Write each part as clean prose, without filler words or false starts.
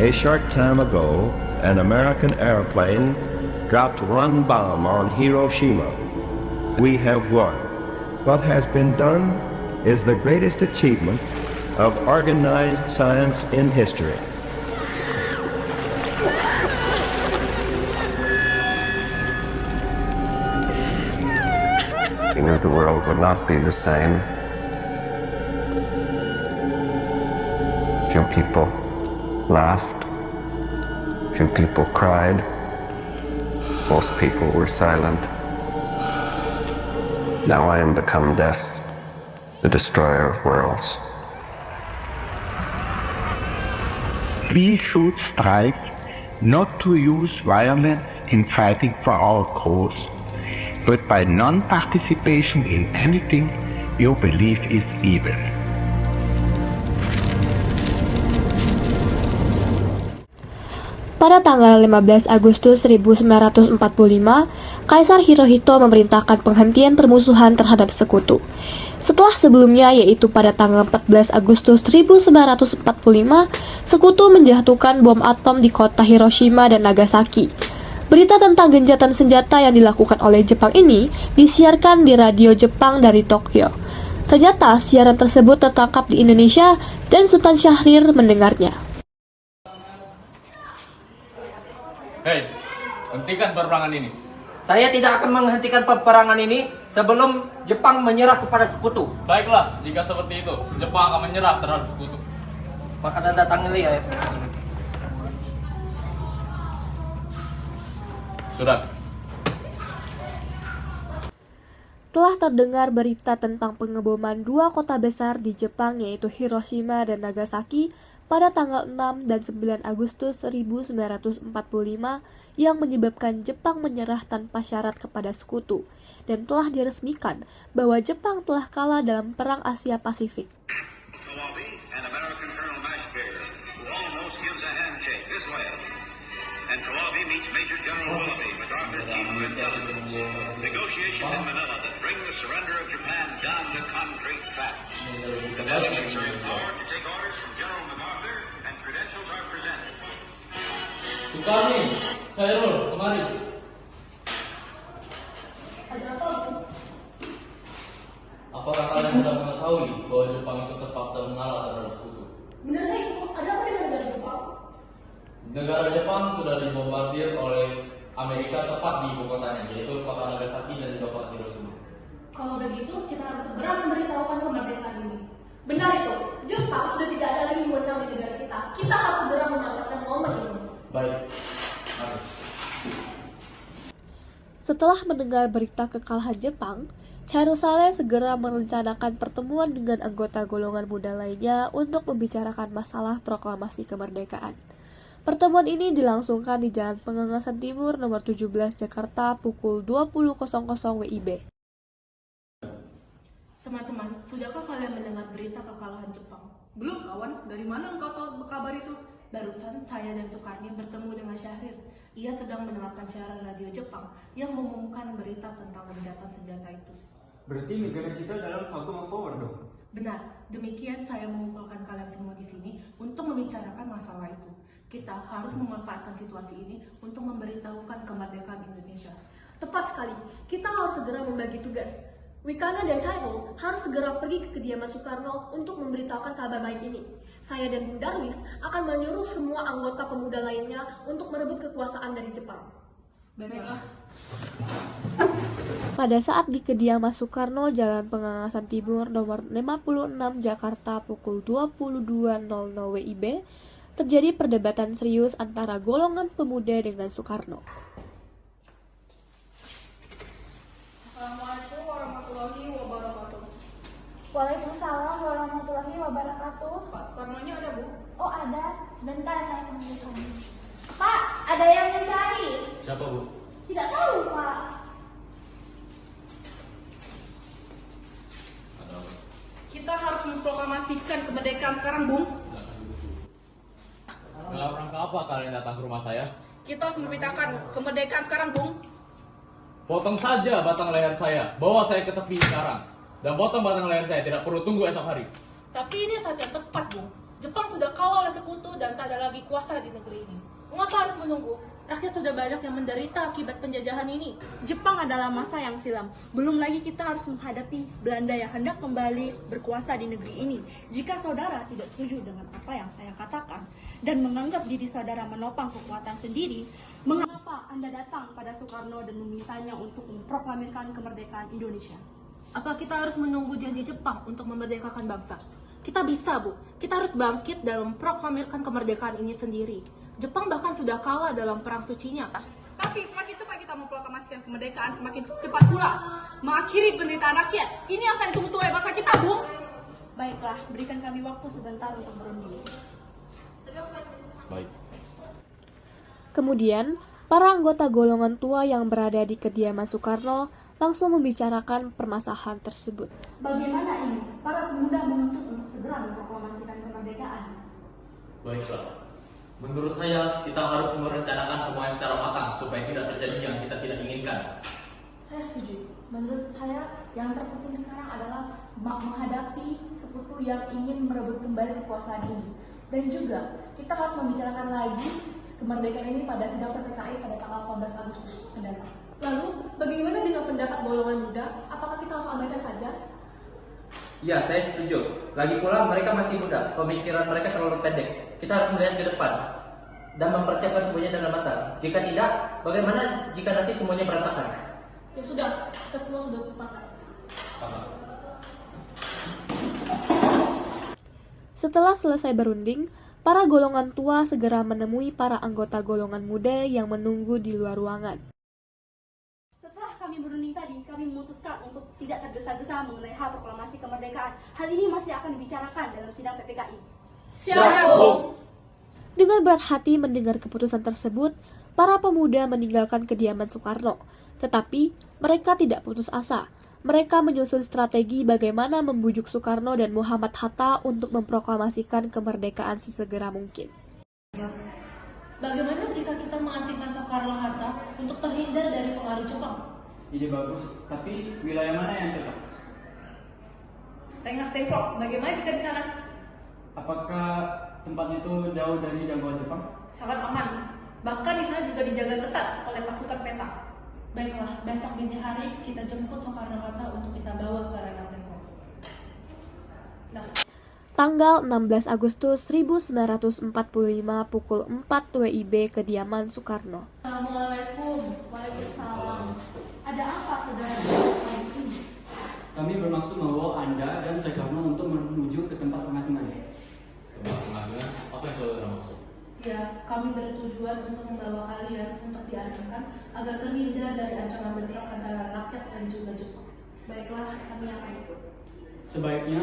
A short time ago, an American airplane dropped one bomb on Hiroshima. We have won. What has been done is the greatest achievement of organized science in history. He knew the world would not be the same. Few people laughed. Few people cried. Most people were silent. Now I am become death, the destroyer of worlds. We should strive not to use violence in fighting for our cause, but by non-participation in anything you believe is evil. Pada tanggal 15 Agustus 1945, Kaisar Hirohito memerintahkan penghentian permusuhan terhadap sekutu. Setelah sebelumnya, yaitu pada tanggal 14 Agustus 1945, sekutu menjatuhkan bom atom di kota Hiroshima dan Nagasaki. Berita tentang gencatan senjata yang dilakukan oleh Jepang ini disiarkan di radio Jepang dari Tokyo. Ternyata siaran tersebut tertangkap di Indonesia dan Sultan Syahrir mendengarnya. Hei, hentikan peperangan ini. Saya tidak akan menghentikan peperangan ini sebelum Jepang menyerah kepada sekutu. Baiklah, jika seperti itu, Jepang akan menyerah terhadap sekutu. Maka tanda tangan ya. Sudah. Telah terdengar berita tentang pengeboman dua kota besar di Jepang, yaitu Hiroshima dan Nagasaki, pada tanggal 6 dan 9 Agustus 1945 yang menyebabkan Jepang menyerah tanpa syarat kepada sekutu, dan telah diresmikan bahwa Jepang telah kalah dalam Perang Asia Pasifik. An American colonel meets Major General Willoughby, MacArthur's chief of intelligence. Negotiations in Manila that bring the surrender of Japan down to concrete facts. The delegates are empowered to take orders from General MacArthur, and credentials are presented. Sukarni, Khairul, kemari. Ada apa, Bu? Apakah kalian sudah mengetahui bahwa Jepang itu terpaksa mengalah terhadap sekutu? Benarkah itu? Ada apa dengan negara Jepang? Negara Jepang sudah dibombardir oleh Amerika tepat di ibu kotanya, yaitu kota Nagasaki dan juga kota Hiroshima. Kalau begitu, kita harus segera memberitahukan kemerdekaan ini. Benar itu, Jepang sudah tidak ada lagi wewenang di negara kita. Kita harus segera memanfaatkan momen ini. Baik, mari. Setelah mendengar berita kekalahan Jepang, Chairo Saleh segera merencanakan pertemuan dengan anggota golongan muda lainnya untuk membicarakan masalah proklamasi kemerdekaan. Pertemuan ini dilangsungkan di Jalan Pengangasan Timur nomor 17 Jakarta pukul 20.00 WIB. Teman-teman, sudahkah kalian mendengar berita kekalahan Jepang? Belum, kawan. Dari mana engkau tahu kabar itu? Barusan saya dan Sukarni bertemu dengan Syahrir. Ia sedang mendengarkan siaran radio Jepang yang mengumumkan berita tentang ledakan senjata itu. Berarti negara kita dalam vakum of power dong? Benar, demikian saya mengumpulkan kalian semua di sini untuk membicarakan masalah itu. Kita harus memanfaatkan situasi ini untuk memberitahukan kemerdekaan Indonesia. Tepat sekali, kita harus segera membagi tugas. Wikana dan Chairo harus segera pergi ke kediaman Soekarno untuk memberitahukan kabar baik ini. Saya dan Bung Darwis akan menyuruh semua anggota pemuda lainnya untuk merebut kekuasaan dari Jepang. Baiklah. Pada saat di kediaman Soekarno, Jalan Pengangasan Timur nomor 56 Jakarta pukul 22.00 WIB, terjadi perdebatan serius antara golongan pemuda dengan Soekarno. Assalamualaikum warahmatullahi wabarakatuh. Waalaikumsalam warahmatullahi wabarakatuh. Pak Soekarno-nya ada, Bu? Oh ada, sebentar saya panggilkan. Pak, ada yang mencari. Siapa, Bu? Tidak tahu, Pak. Ada apa? Kita harus memproklamasikan kemerdekaan sekarang, Bung. Dalam rangka apa kalian datang ke rumah saya? Kita harus memberitakan kemerdekaan sekarang, Bung. Potong saja batang leher saya, bawa saya ke tepi sekarang. Dan potong batang leher saya, tidak perlu tunggu esok hari. Tapi ini saat yang tepat, Bung. Jepang sudah kalah oleh sekutu dan tak ada lagi kuasa di negeri ini. Mengapa harus menunggu? Rakyat sudah banyak yang menderita akibat penjajahan ini. Jepang adalah masa yang silam. Belum lagi kita harus menghadapi Belanda yang hendak kembali berkuasa di negeri ini. Jika saudara tidak setuju dengan apa yang saya katakan dan menganggap diri saudara menopang kekuatan sendiri, mengapa Anda datang pada Soekarno dan memintanya untuk memproklamirkan kemerdekaan Indonesia? Apa kita harus menunggu janji Jepang untuk memerdekakan bangsa? Kita bisa, Bu. Kita harus bangkit dalam proklamirkan kemerdekaan ini sendiri. Jepang bahkan sudah kalah dalam perang sucinya. Tapi semakin cepat kita memproklamasikan kemerdekaan, semakin cepat pula mengakhiri penderitaan rakyat. Ini yang akan ditunggu oleh bangsa kita, Bung. Baiklah, berikan kami waktu sebentar untuk berunding. Baik. Kemudian, para anggota golongan tua yang berada di kediaman Soekarno langsung membicarakan permasalahan tersebut. Bagaimana ini? Para pemuda menuntut untuk segera memproklamasikan kemerdekaan. Baiklah. Menurut saya, kita harus merencanakan semuanya secara matang supaya tidak terjadi yang kita tidak inginkan. Saya setuju. Menurut saya, yang terpenting sekarang adalah menghadapi sekutu yang ingin merebut kembali kekuasaan ini. Dan juga, kita harus membicarakan lagi kemerdekaan ini pada sidang PPKI pada tanggal 18 Agustus mendatang. Lalu, bagaimana dengan pendapat golongan muda? Apakah kita harus abaikan saja? Ya, saya setuju. Lagi pula mereka masih muda, pemikiran mereka terlalu pendek. Kita harus melihat ke depan dan mempersiapkan semuanya dengan matang. Jika tidak, bagaimana jika nanti semuanya berantakan? Ya sudah, kita semua sudah sepakat. Setelah selesai berunding, para golongan tua segera menemui para anggota golongan muda yang menunggu di luar ruangan. Setelah kami berunding tadi, kami memutuskan untuk tidak tergesa-gesa mengenai hal proklamasi kemerdekaan. Hal ini masih akan dibicarakan dalam sidang PPKI. Siap, Bung. Dengan berat hati mendengar keputusan tersebut, para pemuda meninggalkan kediaman Soekarno. Tetapi, mereka tidak putus asa. Mereka menyusun strategi bagaimana membujuk Soekarno dan Muhammad Hatta untuk memproklamasikan kemerdekaan sesegera mungkin. Bagaimana jika kita mengasingkan Soekarno-Hatta untuk terhindar dari pengaruh Jepang. Ide bagus, tapi wilayah mana yang cocok? Rengas Dengklok, bagaimana jika di sana? Apakah tempatnya itu jauh dari jangkauan Jepang? Sangat aman. Bahkan di sana juga dijaga ketat oleh pasukan peta. Baiklah, besok dini hari kita jemput Soekarno-Hatta untuk kita bawa ke Rengas Dengklok. Nah. Tanggal 16 Agustus 1945 pukul 4 WIB kediaman Soekarno. Assalamualaikum. Waalaikumsalam. Ada apa, saudara? Kami bermaksud membawa Anda dan Soekarno untuk menuju ke tempat pengasingan. Tempat pengasingan? Apa yang saudara maksud? Ya, kami bertujuan untuk membawa kalian untuk diasingkan agar terhindar dari ancaman bentrok antara rakyat dan juga Jepang. Baiklah, kami akan ikut. Sebaiknya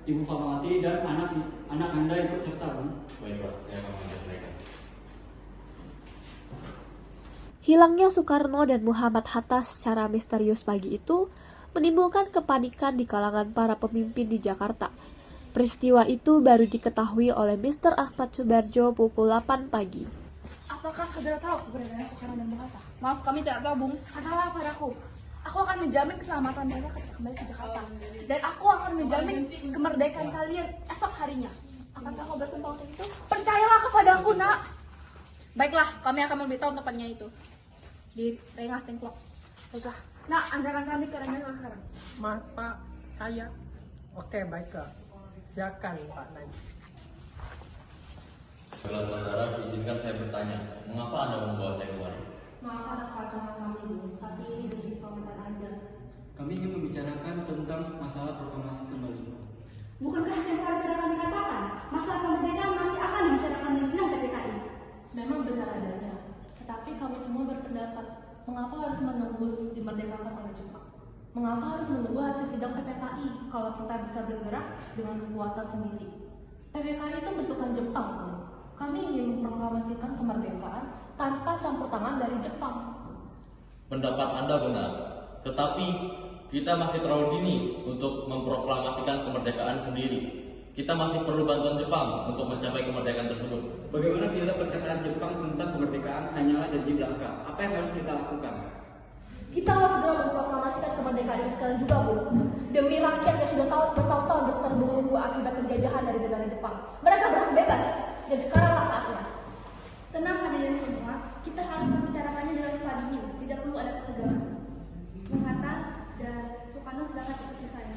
Ibu Fatmawati dan anak Anda ikut serta, Bung. Baiklah, saya akan mengajak mereka. Hilangnya Soekarno dan Muhammad Hatta secara misterius pagi itu menimbulkan kepanikan di kalangan para pemimpin di Jakarta. Peristiwa itu baru diketahui oleh Mr. Ahmad Subarjo pukul 8 pagi. Apakah saudara tahu keberadaan Soekarno dan Bung Hatta? Maaf, kami tidak tahu, Bung. Katakanlah padaku. Aku akan menjamin keselamatan mereka ketika kembali ke Jakarta. Dan aku akan menjamin kemerdekaan kalian esok harinya. Akankah kau bersumpah untuk itu? Percayalah kepadaku, nak. Baiklah, kami akan memberitahu tempatnya itu. Di Rengas Dengklok. Baiklah. Nak, antarkan kami ke Rengas Dengklok sekarang. Maaf, Pak. Saya. Oke, baiklah. Silakan, Pak Naik. Saudara, izinkan saya bertanya, mengapa Anda membawa saya kemari? Maaf atas kerancangan kami, Bu, tapi ini demi keselamatan Anda. Kami ingin membicarakan tentang masalah proklamasi kembali. Bukankah yang harus sudah kami katakan? Masalah kemerdekaan masih akan dibicarakan dalam sidang PPKI. Memang benar adanya, tetapi kami semua berpendapat, mengapa harus menunggu dimerdekakan oleh Jepang? Mengapa harus menunggu hasil sidang PPKI kalau kita bisa bergerak dengan kekuatan sendiri? PPKI itu bentukan Jepang, Bu. Kami ingin memproklamasikan kemerdekaan tanpa campur tangan dari Jepang. Pendapat Anda benar, tetapi kita masih terlalu dini untuk memproklamasikan kemerdekaan sendiri. Kita masih perlu bantuan Jepang untuk mencapai kemerdekaan tersebut. Bagaimana bila perkataan Jepang tentang kemerdekaan hanyalah janji belaka? Apa yang harus kita lakukan? Kita harus segera memproklamasikan kemerdekaan ini sekarang juga, Bu. Demi rakyat yang sudah bertahun-tahun terbelenggu akibat penjajahan dari negara Jepang. Mereka berhak bebas, dan sekaranglah saatnya. Tenang hadirin semua, kita harus membicarakannya dengan kepala dingin. Tidak perlu ada ketegangan. Bung Hatta dan Soekarno silakan ikuti saya.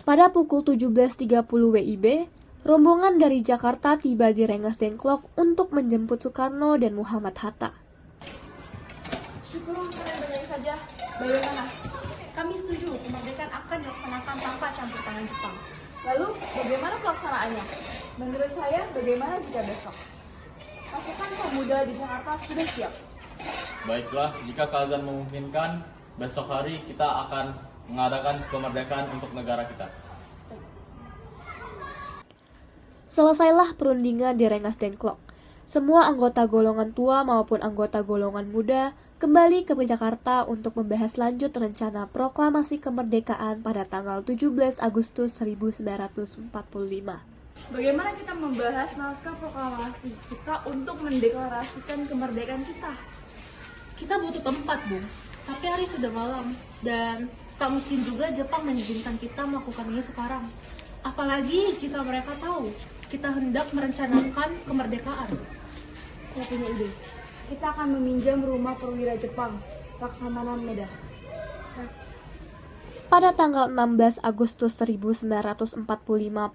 Pada pukul 17.30 WIB, rombongan dari Jakarta tiba di Rengas Dengklok untuk menjemput Soekarno dan Muhammad Hatta. Syukurlah kalian baik saja. Bagaimana? Kami setuju kemerdekaan akan dilaksanakan tanpa campur tangan Jepang. Lalu, bagaimana pelaksanaannya? Menurut saya, bagaimana jika besok? Pasukan pemuda di Jakarta sudah siap. Baiklah, jika kalian memungkinkan, besok hari kita akan mengadakan kemerdekaan untuk negara kita. Selesailah perundingan di Rengas Dengklok. Semua anggota golongan tua maupun anggota golongan muda kembali ke Jakarta untuk membahas lanjut rencana proklamasi kemerdekaan pada tanggal 17 Agustus 1945. Bagaimana kita membahas naskah proklamasi kita untuk mendeklarasikan kemerdekaan kita? Kita butuh tempat, Bung. Tapi hari sudah malam, dan tak mungkin juga Jepang mengizinkan kita melakukan ini sekarang. Apalagi jika mereka tahu kita hendak merencanakan kemerdekaan. Saya punya ide. Kita akan meminjam rumah perwira Jepang, Laksamana Maeda. Pada tanggal 16 Agustus 1945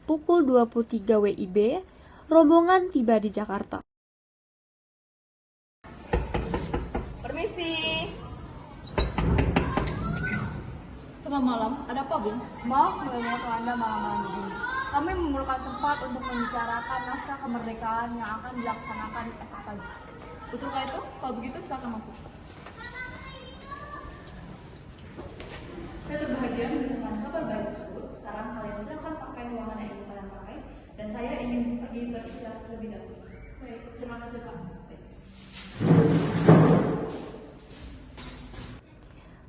pukul 23 WIB, rombongan tiba di Jakarta. Permisi. Selamat malam, ada apa, Bung? Maaf mengganggu Anda malam-malam begini. Kami memerlukan tempat untuk membicarakan naskah kemerdekaan yang akan dilaksanakan esok pagi. Betulkah itu? Kalau begitu silakan masuk. Saya berbahagia mendengar kabar baik tersebut. Sekarang kalian silakan pakai ruangan yang ingin kalian pakai, dan saya ingin pergi beristirahat terlebih dahulu. Baik, terima kasih, Pak. Baik.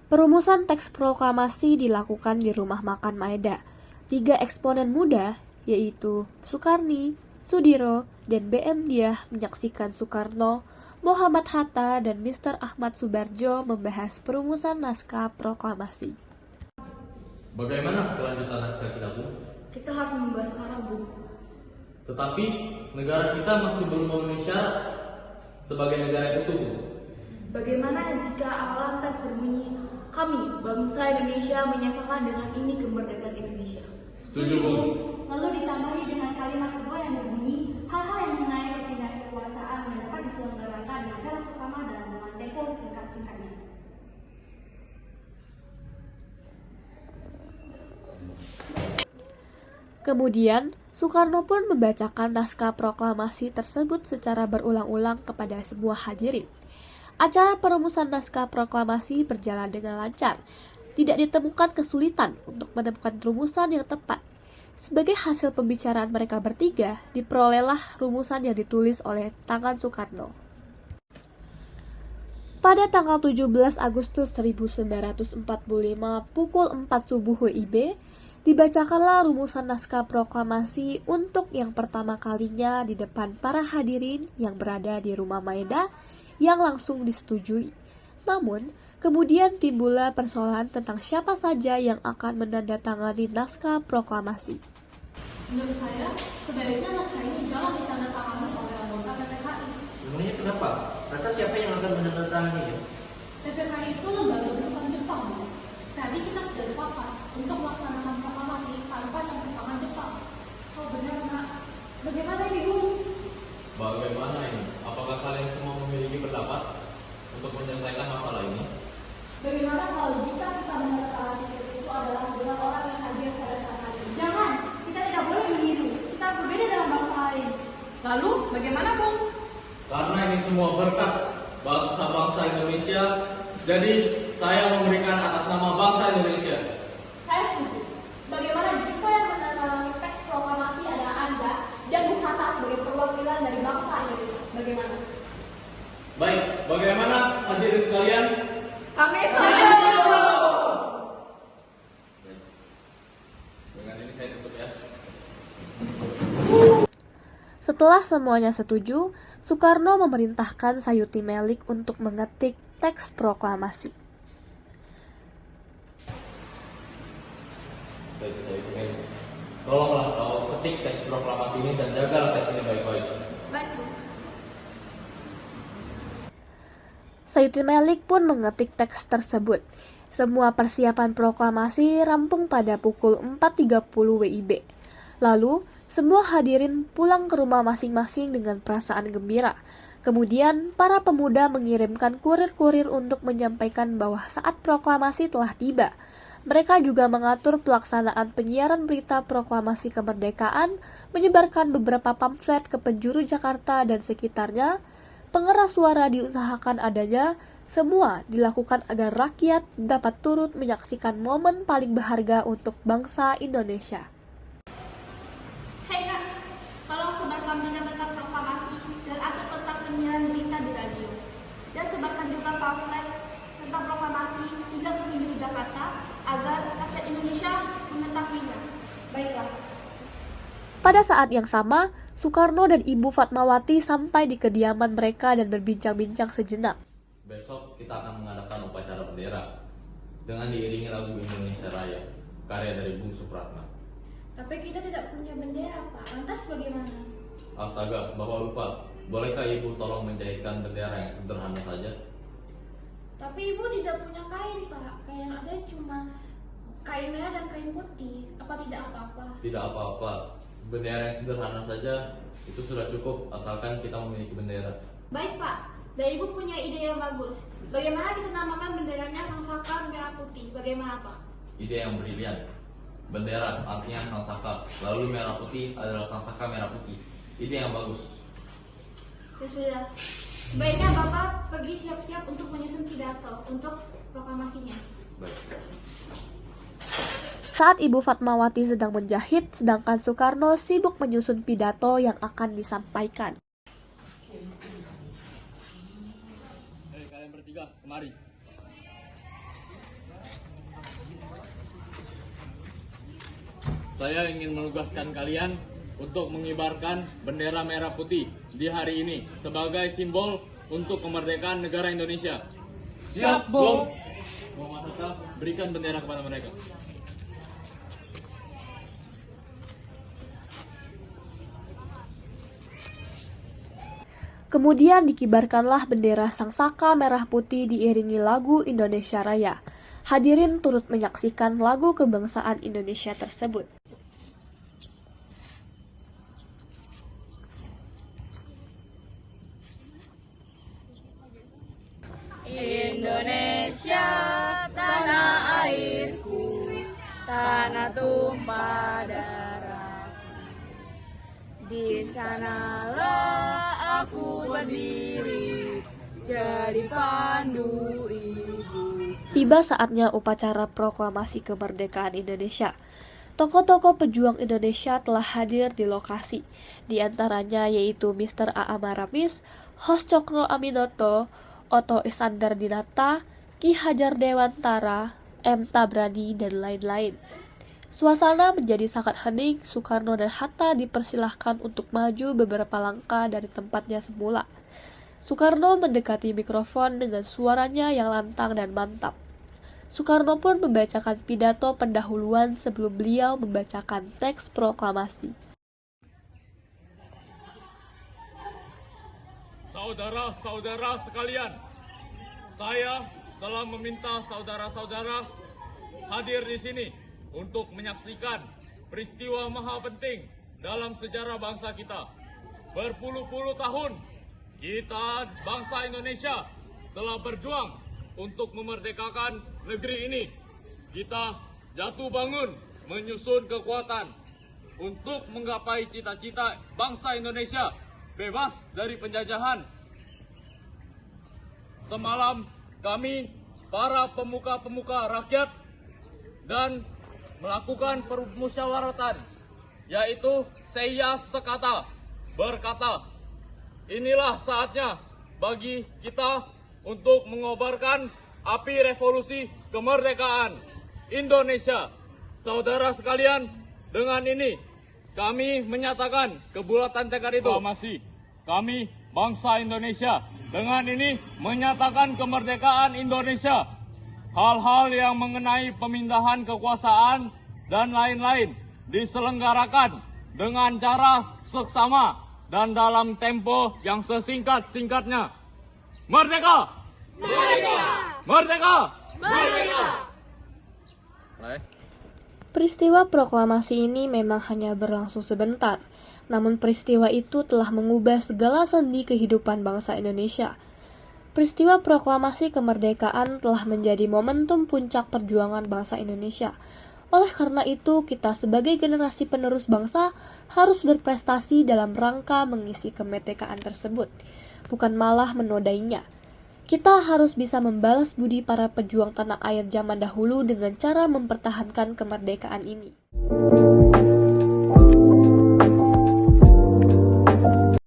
Perumusan teks proklamasi dilakukan di Rumah Makan Maeda. 3 eksponen muda, yaitu Sukarni, Sudiro, dan BM Diah menyaksikan Soekarno, Muhammad Hatta, dan Mr. Ahmad Subarjo membahas perumusan naskah proklamasi. Bagaimana kelanjutan naskah kita, Bu? Kita harus membahas arah, Bu. Tetapi negara kita masih belum memenuhi syarat sebagai negara yang utuh, Bu. Bagaimana jika awalan teks berbunyi, kami, bangsa Indonesia, menyatakan dengan ini kemerdekaan Indonesia? Setuju, Bu. Lalu ditambahi dengan kalimat kedua yang berbunyi, hal-hal yang mengenai perpindahan kekuasaan yang dapat diselenggarakan dengan cara seksama dan dengan tempo sesingkat-singkatnya. Kemudian, Soekarno pun membacakan naskah proklamasi tersebut secara berulang-ulang kepada semua hadirin. Acara perumusan naskah proklamasi berjalan dengan lancar. Tidak ditemukan kesulitan untuk menemukan rumusan yang tepat. Sebagai hasil pembicaraan mereka bertiga, diperolehlah rumusan yang ditulis oleh tangan Soekarno. Pada tanggal 17 Agustus 1945 pukul 4 subuh WIB, dibacakanlah rumusan naskah proklamasi untuk yang pertama kalinya di depan para hadirin yang berada di Rumah Maeda yang langsung disetujui. Namun, kemudian timbullah persoalan tentang siapa saja yang akan menandatangani naskah proklamasi. Menurut saya, sebaiknya naskah ini jangan ditandatangani oleh anggota PPKI. Memangnya kenapa? Lantas siapa yang akan menandatangani? PPKI itu lembaga bukan Jepang. Tadi kita sudah sepakat untuk melaksanakan proklamasi tanpa campur tangan Jepang. Oh benar, Nak. Bagaimana ini, Bu? Bagaimana ini? Apakah kalian semua memiliki pendapat untuk menyelesaikan masalah ini? Bagaimana kalau jika kita menandatangani itu adalah dengan orang yang hadir pada saat hari ini? Jangan, kita tidak boleh meniru. Kita berbeda dalam bangsa lain. Lalu, bagaimana, Bung? Karena ini semua berkat bangsa-bangsa Indonesia, jadi saya memberikan atas nama bangsa Indonesia. Saya setuju. Bagaimana jika yang menandatangani teks proklamasi adalah Anda dan Bung Hatta sebagai perwakilan dari bangsa Indonesia? Bagaimana? Baik, bagaimana hadirin sekalian? Kami setuju. Dengan ini saya tutup ya. Setelah semuanya setuju, Soekarno memerintahkan Sayuti Melik untuk mengetik teks proklamasi. Tolonglah kau ketik teks proklamasi ini dan jagalah teks ini baik-baik. Baik, Bu. Sayuti Melik pun mengetik teks tersebut. Semua persiapan proklamasi rampung pada pukul 4.30 WIB. Lalu, semua hadirin pulang ke rumah masing-masing dengan perasaan gembira. Kemudian, para pemuda mengirimkan kurir-kurir untuk menyampaikan bahwa saat proklamasi telah tiba. Mereka juga mengatur pelaksanaan penyiaran berita proklamasi kemerdekaan, menyebarkan beberapa pamflet ke penjuru Jakarta dan sekitarnya. Pengeras suara diusahakan adanya, semua dilakukan agar rakyat dapat turut menyaksikan momen paling berharga untuk bangsa Indonesia. Hei Kak, tolong sebarkan berita tentang proklamasi dan atur tentang penyiaran berita di radio. Dan sebarkan juga pamflet tentang proklamasi hingga ke penjuru Jakarta agar rakyat Indonesia mengetahuinya. Baiklah. Pada saat yang sama, Soekarno dan Ibu Fatmawati sampai di kediaman mereka dan berbincang-bincang sejenak. Besok kita akan mengadakan upacara bendera dengan diiringi lagu Indonesia Raya, karya dari Bung Supratman. Tapi kita tidak punya bendera, Pak. Lantas bagaimana? Astaga, Bapak lupa. Bolehkah Ibu tolong menjahitkan bendera yang sederhana saja? Tapi Ibu tidak punya kain, Pak. Kain yang ada cuma kain merah dan kain putih. Apa tidak apa-apa? Tidak apa-apa. Bendera yang sederhana saja itu sudah cukup, asalkan kita memiliki bendera. Baik, Pak. Dan Ibu punya ide yang bagus. Bagaimana kita namakan benderanya Sang Saka Merah Putih? Bagaimana, Pak? Ide yang brilian. Bendera artinya Sang Saka, lalu merah putih adalah Sang Saka Merah Putih. Ide yang bagus. Ya sudah. Sebaiknya Bapak pergi siap-siap untuk menyusun pidato untuk proklamasinya. Baik. Saat Ibu Fatmawati sedang menjahit, sedangkan Soekarno sibuk menyusun pidato yang akan disampaikan. Hei kalian bertiga, kemari. saya ingin menugaskan kalian untuk mengibarkan bendera merah putih di hari ini sebagai simbol untuk kemerdekaan negara Indonesia. Siap, Bu. Muhammad Hatta, berikan bendera kepada mereka. Kemudian dikibarkanlah bendera Sang Saka merah putih diiringi lagu Indonesia Raya. Hadirin turut menyaksikan lagu kebangsaan Indonesia tersebut. Indonesia, tanah airku, tanah tumpah darah. Di sanalah aku berdiri, jadi pandu ibu. Tiba saatnya upacara proklamasi kemerdekaan Indonesia. Tokoh-tokoh pejuang Indonesia telah hadir di lokasi, di antaranya yaitu Mr. A.A. Maramis, Hos Cokro Aminoto, Oto Iskandar Dinata, Ki Hajar Dewantara, M. Tabrani, dan lain-lain. Suasana menjadi sangat hening. Soekarno dan Hatta dipersilahkan untuk maju beberapa langkah dari tempatnya semula. Soekarno mendekati mikrofon dengan suaranya yang lantang dan mantap. Soekarno pun membacakan pidato pendahuluan sebelum beliau membacakan teks proklamasi. Saudara-saudara sekalian, saya telah meminta saudara-saudara hadir di sini untuk menyaksikan peristiwa maha penting dalam sejarah bangsa kita. Berpuluh-puluh tahun, kita bangsa Indonesia telah berjuang untuk memerdekakan negeri ini. Kita jatuh bangun menyusun kekuatan untuk menggapai cita-cita bangsa Indonesia bebas dari penjajahan. Semalam kami, para pemuka-pemuka rakyat, dan melakukan permusyawaratan, yaitu saya sekata berkata, inilah saatnya bagi kita untuk mengobarkan api revolusi kemerdekaan Indonesia. Saudara sekalian, dengan ini kami menyatakan kebulatan tekad itu. Kami bangsa Indonesia dengan ini menyatakan kemerdekaan Indonesia. Hal-hal yang mengenai pemindahan kekuasaan dan lain-lain diselenggarakan dengan cara seksama dan dalam tempo yang sesingkat-singkatnya. Merdeka! Merdeka! Merdeka! Merdeka! Peristiwa proklamasi ini memang hanya berlangsung sebentar, namun peristiwa itu telah mengubah segala sendi kehidupan bangsa Indonesia. Peristiwa proklamasi kemerdekaan telah menjadi momentum puncak perjuangan bangsa Indonesia. Oleh karena itu, kita sebagai generasi penerus bangsa harus berprestasi dalam rangka mengisi kemerdekaan tersebut, bukan malah menodainya. Kita harus bisa membalas budi para pejuang tanah air zaman dahulu dengan cara mempertahankan kemerdekaan ini.